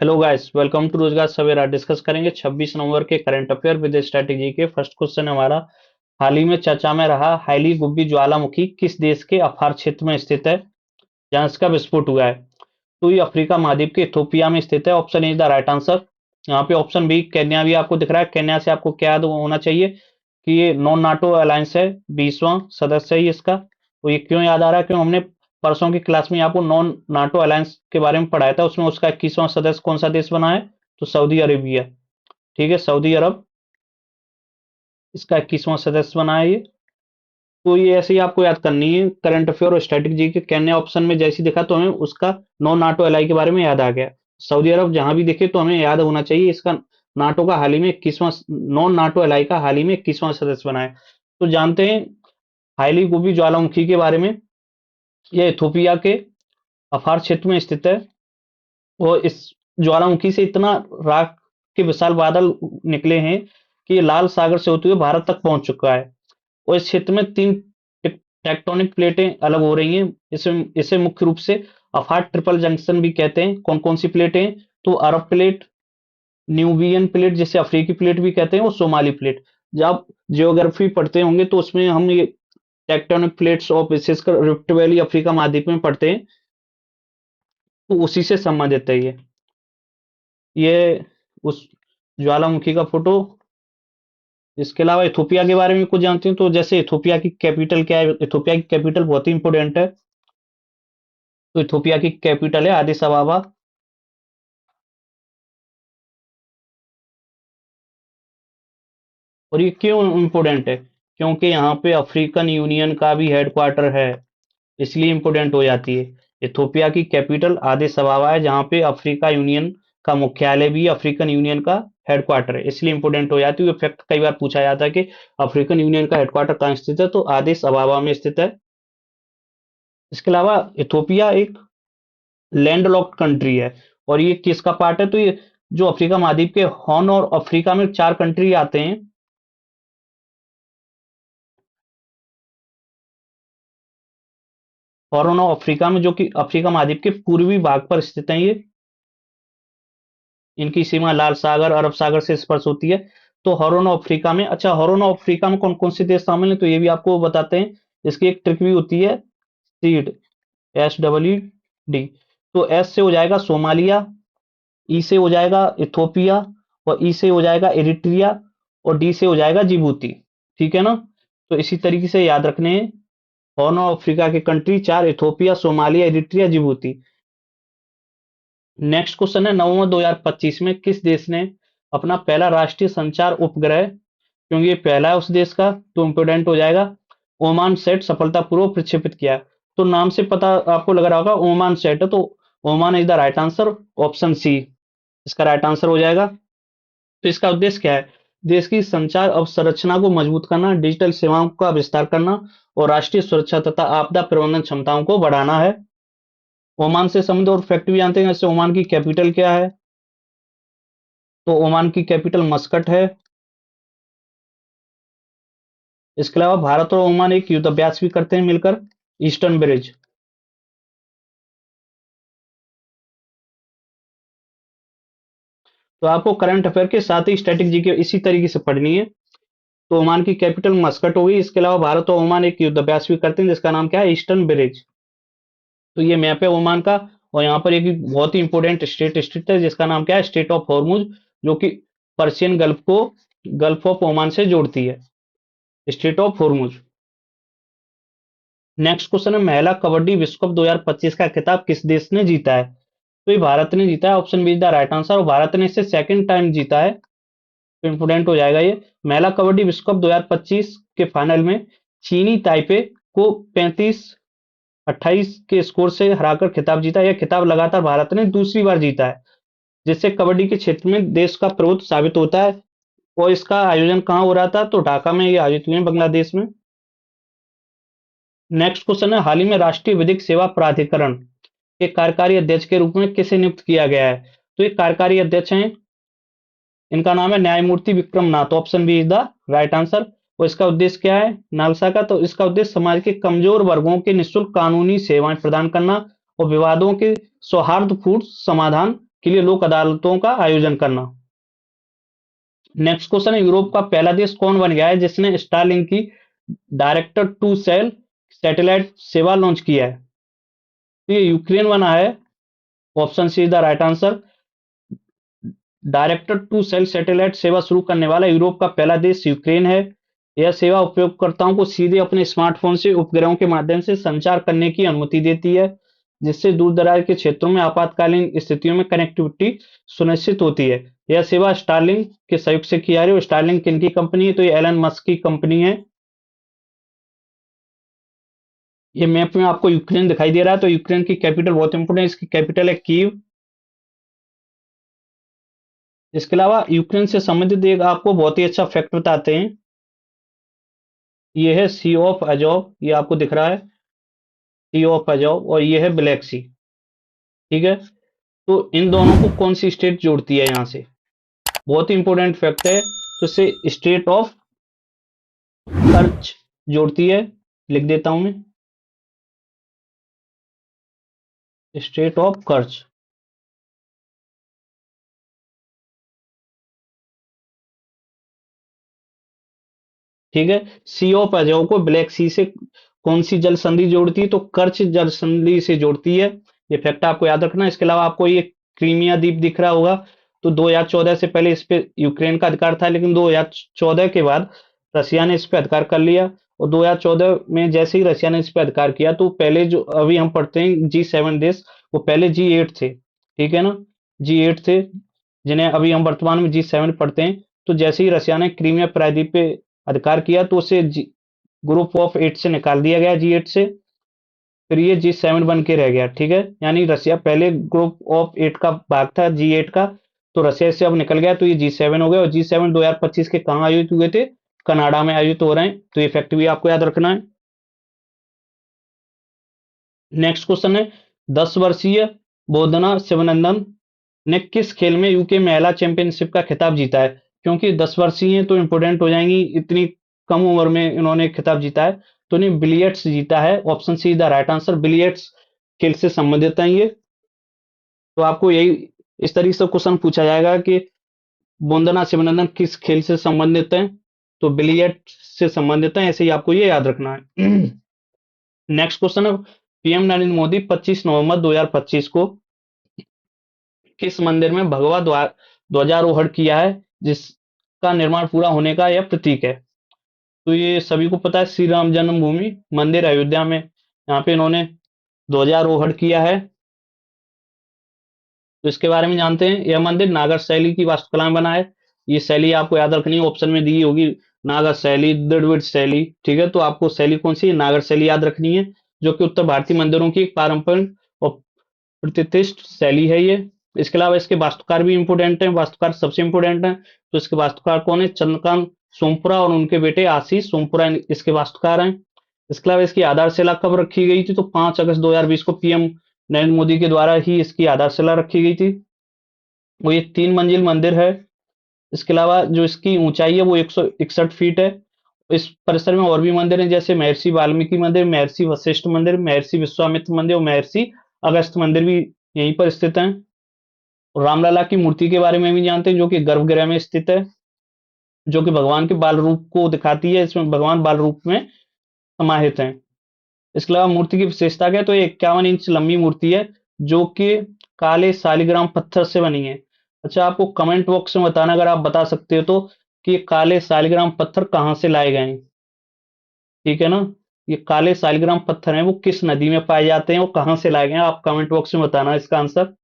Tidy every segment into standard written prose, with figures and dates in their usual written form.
Hello guys, welcome to रोजगार सवेरा। Discuss करेंगे 26 नवंबर के करंट अफेयर विद स्ट्रेटेजी के। फर्स्ट क्वेश्चन हमारा, हाल ही में चर्चा में रहा हाईली गुब्बी ज्वालामुखी किस देश के अफार क्षेत्र में स्थित है जहां इसका विस्फोट हुआ है? तो ये अफ्रीका महाद्वीप के इथोपिया में स्थित है। Option A is the right answer. यहाँ पे ऑप्शन बी केन्या भी आपको दिख रहा है। केन्या से आपको क्या याद होना चाहिए कि ये नॉन नाटो अलायंस है, 20वां सदस्य है ये इसका। तो ये क्यों याद आ रहा है? क्यों हमने परसों की क्लास में आपको नॉन नाटो अलायंस के बारे में पढ़ाया था। उसमें उसका 21वां सदस्य कौन सा देश बना है? तो सऊदी अरेबिया। ठीक है, सऊदी अरब इसका 21वां सदस्य बना है ये। तो ये ऐसे ही आपको याद करनी है। करंट अफेयर और स्ट्रेटेजी के केन्या ऑप्शन में जैसे दिखा तो हमें उसका नॉन नाटो एलाई के बारे में याद आ गया। सऊदी अरब जहां भी दिखे तो हमें याद होना चाहिए इसका नाटो का हाल ही में 21वां, नॉन नाटो एलाई का हाल ही में 21वां सदस्य बना है। तो जानते हैं हाईली गोबी ज्वालामुखी के बारे में। यह इथोपिया के अफार क्षेत्र में स्थित है और इस ज्वालामुखी से इतना राख के विशाल बादल निकले हैं कि ये लाल सागर से होते हुए भारत तक पहुंच चुका है। और इस क्षेत्र में तीन टेक्टोनिक प्लेटें अलग हो रही हैं। इसे इसे मुख्य रूप से अफाट ट्रिपल जंक्शन भी कहते हैं। कौन कौन सी प्लेटें? तो अरब प्लेट, न्यूबियन प्लेट जिसे अफ्रीकी प्लेट भी कहते हैं, और सोमाली प्लेट। जब आप जियोग्राफी पढ़ते होंगे तो उसमें हम ये टेक्टोनिक प्लेट्स और विशेषकर रिफ्ट वैली अफ्रीका महाद्वीप में पढ़ते हैं, तो उसी से संबंधित है ये उस ज्वालामुखी का फोटो। इसके अलावा इथोपिया के बारे में कुछ जानते हैं? तो जैसे इथोपिया की कैपिटल क्या है? इथोपिया की कैपिटल बहुत ही इंपोर्टेंट है। तो इथोपिया की कैपिटल है आदिस अबाबा। और ये क्यों इंपोर्टेंट है? क्योंकि यहाँ पे अफ्रीकन यूनियन का भी हेडक्वार्टर है, इसलिए इंपोर्टेंट हो जाती है। इथोपिया की कैपिटल आदिस अबाबा है, जहाँ पे अफ्रीका यूनियन का मुख्यालय भी है, अफ्रीकन यूनियन का हेडक्वार्टर है, इसलिए इंपोर्टेंट हो जाती है। फैक्ट कई बार पूछा जाता है कि अफ्रीकन यूनियन का हेडक्वार्टर कहाँ स्थित है, तो आदिस अबाबा में स्थित है। इसके अलावा इथोपिया एक लैंडलॉक्ड कंट्री है। और ये किसका पार्ट है? तो ये जो अफ्रीका महाद्वीप के हॉर्न और अफ्रीका में चार कंट्री आते हैं। हॉर्न ऑफ अफ्रीका में, जो कि अफ्रीका महाद्वीप के पूर्वी भाग पर स्थित है ये। इनकी सीमा लाल सागर, अरब सागर से स्पर्श होती है। तो हॉर्न ऑफ अफ्रीका में, अच्छा हॉर्न ऑफ अफ्रीका में कौन कौन से देश शामिल है तो ये भी आपको बताते हैं। इसकी एक ट्रिक भी होती है, सीड, SEED। तो एस से हो जाएगा सोमालिया, ई से हो जाएगा इथोपिया, और ई से हो जाएगा एरिट्रिया, और डी से हो जाएगा जिबूती। ठीक है ना? तो इसी तरीके से याद रखने हैं। हॉर्न ऑफ अफ्रीका के कंट्री चार: Ethiopia, Somalia, Eritrea, Djibouti. Next question है, नवंबर 2025 में किस देश ने अपना पहला राष्ट्रीय संचार उपग्रह, क्योंकि ये पहला है उस देश का तो इंपोर्टेंट हो जाएगा, ओमान सेट सफलतापूर्वक प्रक्षेपित किया? तो नाम से पता आपको लग रहा होगा ओमान सेट है, तो Oman is the right answer. Option C इसका राइट आंसर हो जाएगा। तो इसका उद्देश्य क्या है? देश की संचार अवसंरचना को मजबूत करना, डिजिटल सेवाओं का विस्तार करना, और राष्ट्रीय सुरक्षा तथा आपदा प्रबंधन क्षमताओं को बढ़ाना है। ओमान से संबंधित और फैक्ट भी जानते हैं, जैसे ओमान की कैपिटल क्या है? तो ओमान की कैपिटल मस्कट है। इसके अलावा भारत और ओमान एक युद्धाभ्यास भी करते हैं मिलकर, ईस्टर्न ब्रिज। तो आपको करंट अफेयर के साथ ही स्टैटिक जीके इसी तरीके से पढ़नी है। तो ओमान की कैपिटल मस्कट होगी। इसके अलावा भारत और ओमान एक युद्धाभ्यास भी करते हैं जिसका नाम क्या है? Eastern bridge. तो ये मैप है ओमान का। और यहाँ पर एक बहुत ही इंपॉर्टेंट स्टेट स्थित है जिसका नाम क्या है? स्टेट ऑफ हॉर्मुज, जो कि पर्शियन गल्फ को गल्फ ऑफ ओमान से जोड़ती है, state of Hormuz. Next question है, महिला कबड्डी विश्व कप 2025 का खिताब किस देश ने जीता है? तो ये भारत ने जीता है। Option B is the right answer. और भारत ने इसे सेकंड टाइम जीता है, तो इंपोर्टेंट हो जाएगा ये। महिला कबड्डी विश्व कप 2025 के फाइनल में चीनी ताइपे को 35-28 के स्कोर से हराकर खिताब जीता। यह खिताब लगातार भारत ने दूसरी बार जीता है, जिससे कबड्डी के क्षेत्र में देश का प्रभुत्व साबित होता है। और इसका आयोजन कहाँ हो रहा था? तो ढाका में ये आयोजित हुए, बांग्लादेश में। नेक्स्ट क्वेश्चन है, हाल ही में राष्ट्रीय विधिक सेवा प्राधिकरण के कार्यकारी अध्यक्ष के रूप में किसे नियुक्त किया गया है? तो ये कार्यकारी अध्यक्ष हैं, इनका नाम है न्यायमूर्ति Vikram Nath. Option B is the right answer. और इसका उद्देश्य क्या है नालसा का? तो इसका उद्देश्य समाज के कमजोर वर्गों के निःशुल्क कानूनी सेवाएं प्रदान करना और विवादों के सौहार्दपूर्ण समाधान के लिए लोक अदालतों का आयोजन करना। नेक्स्ट क्वेश्चन है, यूरोप का पहला देश कौन बन गया है जिसने स्टारलिंक की डायरेक्टर टू सेल सैटेलाइट सेवा लॉन्च किया है? तो ये यूक्रेन बना है। Option C is the right answer. Director to cell satellite सेवा शुरू करने वाला यूरोप का पहला देश यूक्रेन है। यह सेवा उपयोगकर्ताओं को सीधे अपने स्मार्टफोन से उपग्रहों के माध्यम से संचार करने की अनुमति देती है, जिससे दूर दराज के क्षेत्रों में आपातकालीन स्थितियों में कनेक्टिविटी सुनिश्चित होती है। यह सेवा स्टारलिंक के सहयोग से की जा रही है। स्टारलिंक किन की कंपनी है? तो ये एलन मस्क की कंपनी है। ये मैप में आपको यूक्रेन दिखाई दे रहा है, तो यूक्रेन की कैपिटल बहुत इंपोर्टेंट है, इसकी कैपिटल है कीव। इसके अलावा यूक्रेन से संबंधित एक आपको बहुत ही अच्छा फैक्ट बताते हैं। ये है सी ऑफ अजोव, ये आपको दिख रहा है सी ऑफ अजोव, और ये है ब्लैक सी। ठीक है, तो इन दोनों को कौन सी स्टेट जोड़ती है यहां से? बहुत ही इंपॉर्टेंट फैक्ट है। तो इसे स्टेट ऑफ कर्च जोड़ती है। लिख देता हूं मैं, स्टेट ऑफ कर्च। ठीक है, सी ऑफ अजो को ब्लैक सी से कौन सी जल संधि जोड़ती है? तो कर्च जल संधि से जोड़ती है। ये फैक्ट आपको याद रखना है। इसके अलावा आपको ये क्रीमिया द्वीप दिख रहा होगा, तो 2014 से पहले इस पे यूक्रेन का अधिकार था, लेकिन 2014 के बाद रसिया ने इस पे अधिकार कर लिया। और 2014 में जैसे ही रसिया ने इस पे अधिकार किया, तो पहले जो अभी हम पढ़ते हैं G7 देश, वो पहले G8 थे। ठीक है ना, G8 थे, जिन्हें अभी हम वर्तमान में G7 पढ़ते हैं। तो जैसे ही रसिया ने क्रीमिया प्रायद्वीप पे अधिकार किया, तो उसे ग्रुप ऑफ 8 से निकाल दिया गया, G8 से। फिर ये G7 बन के रह गया। ठीक है, यानी रसिया पहले ग्रुप ऑफ 8 का भाग था, G8 का, तो रसिया से अब निकल गया, तो ये G7 हो गया। और G7 2025 के कहाँ आयोजित हुए थे? कनाडा में आयोजित हो रहे हैं। तो ये फैक्ट भी आपको याद रखना है। नेक्स्ट क्वेश्चन है, 10 वर्षीय बोधना शिवनंदन ने किस खेल में यूके महिला चैंपियनशिप का खिताब जीता है? क्योंकि 10 वर्षीय हैं तो इंपोर्टेंट हो जाएंगी, इतनी कम उम्र में इन्होंने खिताब जीता है। तो इन्हें बिलियर्ड्स जीता है। Option see the right answer. Billiards खेल से संबंधित है ये। तो आपको यही इस तरीके से क्वेश्चन पूछा जाएगा कि वंदना शिवनंदन किस खेल से संबंधित है? तो बिलियर्ड्स से संबंधित है, ऐसे ही आपको ये याद रखना है। नेक्स्ट क्वेश्चन है, पीएम नरेंद्र मोदी 25 नवंबर 2025 को किस मंदिर में भगवा ध्वजारोहण किया है, जिसका निर्माण पूरा होने का यह प्रतीक है? तो ये सभी को पता है, श्री राम जन्मभूमि मंदिर अयोध्या में, यहाँ पे इन्होंने ध्वजारोहण किया है। तो इसके बारे में जानते हैं। यह मंदिर नागर शैली की वास्तुकला में बना है। ये शैली आपको याद रखनी है, ऑप्शन में दी होगी, नागर शैली, द्रविड़ शैली। ठीक है, तो आपको शैली कौन सी है? नागर शैली याद रखनी है, जो कि उत्तर भारतीय मंदिरों की एक पारंपरिक और प्रतिष्ठित शैली है ये। इसके अलावा इसके वास्तुकार भी इंपोर्टेंट है, वास्तुकार सबसे इंपोर्टेंट है। तो इसके वास्तुकार कौन है? चंद्रकांत सोमपुरा और उनके बेटे आशीष सोमपुरा इसके वास्तुकार हैं। इसके अलावा इसकी आधारशिला कब रखी गई थी? तो 5 अगस्त 2020 को पीएम नरेंद्र मोदी के द्वारा ही इसकी आधारशिला रखी गई थी। वो ये 3 मंजिल मंदिर है। इसके अलावा जो इसकी ऊंचाई है वो 161 फीट है। इस परिसर में और भी मंदिर हैं, जैसे महर्षि वाल्मीकि मंदिर, महर्षि वशिष्ठ मंदिर, महर्षि विश्वामित्र मंदिर और महर्षि अगस्त मंदिर भी यहीं पर स्थित हैं। और रामलला की मूर्ति के बारे में भी जानते हैं, जो कि गर्भगृह में स्थित है, जो कि भगवान के बाल रूप को दिखाती है। इसमें भगवान बाल रूप में समाहित हैं। इसके अलावा मूर्ति की विशेषता क्या है? तो ये 51 इंच लंबी मूर्ति है, जो कि काले सालिग्राम पत्थर से बनी है। अच्छा, आपको कमेंट बॉक्स में बताना, अगर आप बता सकते हो तो, कि ये काले सालिग्राम पत्थर कहाँ से लाए गए हैं। ठीक है ना, ये काले सालिग्राम पत्थर हैं, वो किस नदी में पाए जाते हैं, वो कहाँ से लाए गए हैं? आप कमेंट बॉक्स में बताना इसका आंसर।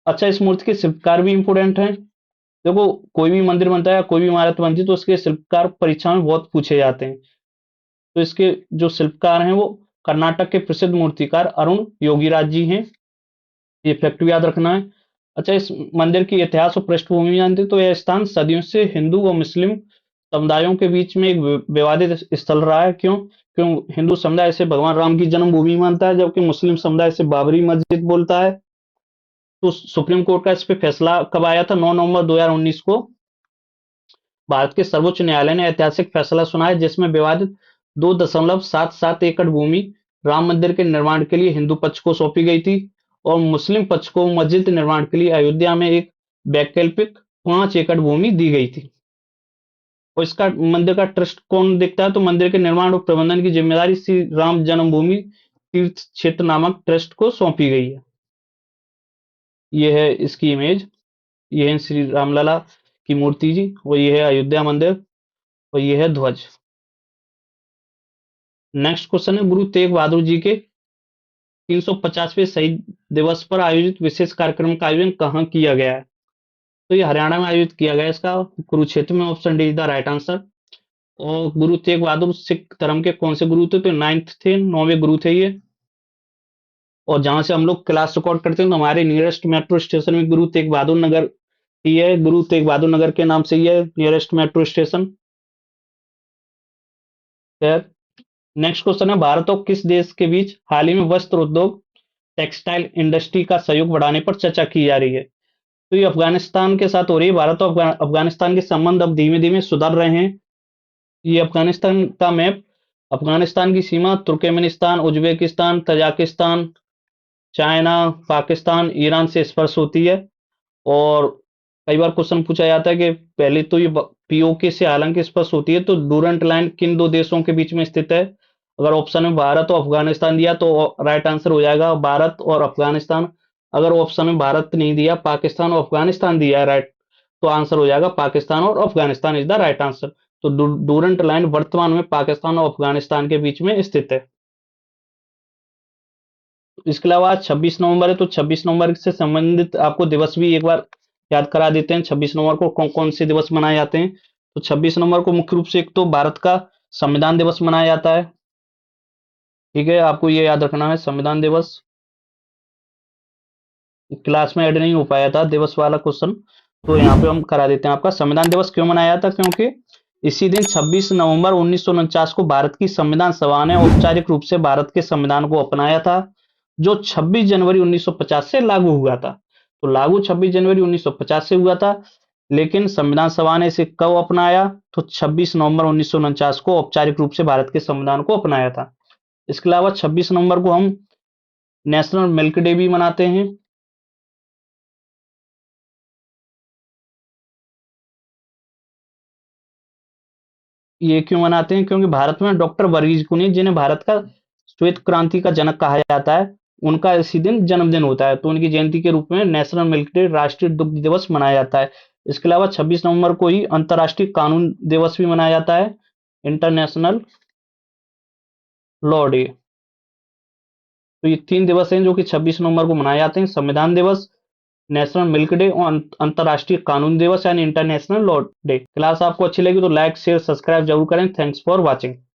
अच्छा, इस मूर्ति के शिल्पकार भी इंपोर्टेंट हैं। देखो, कोई भी मंदिर बनता है या कोई भी इमारत बनती है, तो उसके शिल्पकार परीक्षा में बहुत पूछे जाते हैं। तो इसके जो शिल्पकार हैं वो कर्नाटक के प्रसिद्ध मूर्तिकार अरुण योगीराज जी हैं। ये फैक्ट भी याद रखना है। अच्छा, इस मंदिर की इतिहास और पृष्ठभूमि जानते हैं? तो यह स्थान सदियों से हिंदू और मुस्लिम समुदायों के बीच में एक विवादित स्थल रहा है। क्यों? क्यों हिंदू समुदाय इसे भगवान राम की जन्मभूमि मानता है, जबकि मुस्लिम समुदाय इसे बाबरी मस्जिद बोलता है। तो सुप्रीम कोर्ट का इस पे फैसला कब आया था? 9 नवंबर 2019 को भारत के सर्वोच्च न्यायालय ने ऐतिहासिक फैसला सुनाया, जिसमें विवादित 2.77 एकड़ भूमि राम मंदिर के निर्माण के लिए हिंदू पक्ष को सौंपी गई थी। और मुस्लिम पक्ष को मस्जिद निर्माण के लिए अयोध्या में एक वैकल्पिक 5 एकड़ भूमि दी गई थी। और इसका मंदिर का ट्रस्ट कौन देखता है, तो मंदिर के निर्माण और प्रबंधन की जिम्मेदारी श्री राम जन्मभूमि तीर्थ क्षेत्र नामक ट्रस्ट को सौंपी गई है। ये है इसकी इमेज, ये है श्री रामलला की मूर्ति जी, और ये है अयोध्या मंदिर, और ये है ध्वज। नेक्स्ट क्वेश्चन है, गुरु तेग बहादुर जी के 350वें शहीद दिवस पर आयोजित विशेष कार्यक्रम का आयोजन कहाँ किया गया है? तो ये हरियाणा में आयोजित किया गया है, इसका कुरुक्षेत्र में। Option D is the right answer. और गुरु तेग बहादुर सिख धर्म के कौन से गुरु थे? तो 9th थे, 9वें गुरु थे ये। और जहां से हम लोग क्लास रिकॉर्ड करते हैं, तो हमारे नियरेस्ट मेट्रो स्टेशन में गुरु तेग बहादुर नगर ही है, गुरु तेग बहादुर नगर के नाम से ही है nearest metro station. Next question है, भारत और किस देश के बीच हाल ही में वस्त्र उद्योग टेक्सटाइल इंडस्ट्री का सहयोग बढ़ाने पर चर्चा की जा रही है? तो ये अफगानिस्तान के साथ हो रही है। भारत और अफगानिस्तान के संबंध अब धीमे धीमे सुधर रहे हैं। ये अफगानिस्तान का मैप, अफगानिस्तान की सीमा Turkmenistan, Uzbekistan, Tajikistan, China, Pakistan, Iran से स्पर्श होती है। और कई बार क्वेश्चन पूछा जाता है कि पहले तो ये पीओके से हालांकि स्पर्श होती है, तो डूरंट लाइन किन दो देशों के बीच में स्थित है? अगर ऑप्शन में भारत और अफगानिस्तान दिया तो राइट आंसर हो जाएगा भारत और अफगानिस्तान। अगर ऑप्शन में भारत नहीं दिया, पाकिस्तान और अफगानिस्तान दिया है राइट, तो आंसर हो जाएगा पाकिस्तान और Afghanistan is the right answer. तो डूरंट लाइन वर्तमान में पाकिस्तान और अफगानिस्तान के बीच में स्थित है। इसके अलावा आज 26 नवंबर है, तो 26 नवंबर से संबंधित आपको दिवस भी एक बार याद करा देते हैं। 26 नवंबर को कौन कौन से दिवस मनाए जाते हैं? तो 26 नवंबर को मुख्य रूप से एक तो भारत का संविधान दिवस मनाया जाता है। ठीक है, आपको ये याद रखना है संविधान दिवस। क्लास में ऐड नहीं हो पाया था दिवस वाला क्वेश्चन, तो यहाँ पे हम करा देते हैं। आपका संविधान दिवस क्यों मनाया जाता? क्योंकि इसी दिन 26 नवंबर 1949 को भारत की संविधान सभा ने औपचारिक रूप से भारत के संविधान को अपनाया था, जो 26 जनवरी 1950 से लागू हुआ था। तो लागू 26 जनवरी 1950 से हुआ था, लेकिन संविधान सभा ने इसे कब अपनाया? तो 26 नवंबर 1949 को औपचारिक रूप से भारत के संविधान को अपनाया था। इसके अलावा 26 नवंबर को हम नेशनल मिल्क डे भी मनाते हैं। ये क्यों मनाते हैं? क्योंकि भारत में डॉक्टर वर्गीज कुनियन, जिन्हें भारत का श्वेत क्रांति का जनक कहा जाता है, उनका इसी दिन जन्मदिन होता है, तो उनकी जयंती के रूप में नेशनल मिल्क डे, राष्ट्रीय दुग्ध दिवस मनाया जाता है। इसके अलावा 26 नवंबर को ही अंतर्राष्ट्रीय कानून दिवस भी मनाया जाता है, इंटरनेशनल लॉ डे। तो ये 3 दिवस हैं जो कि 26 नवंबर को मनाए जाते हैं: संविधान दिवस, नेशनल मिल्क डे और अंतर्राष्ट्रीय कानून दिवस यानी इंटरनेशनल लॉ डे। क्लास आपको अच्छी लगी तो लाइक शेयर सब्सक्राइब जरूर करें। Thanks for watching.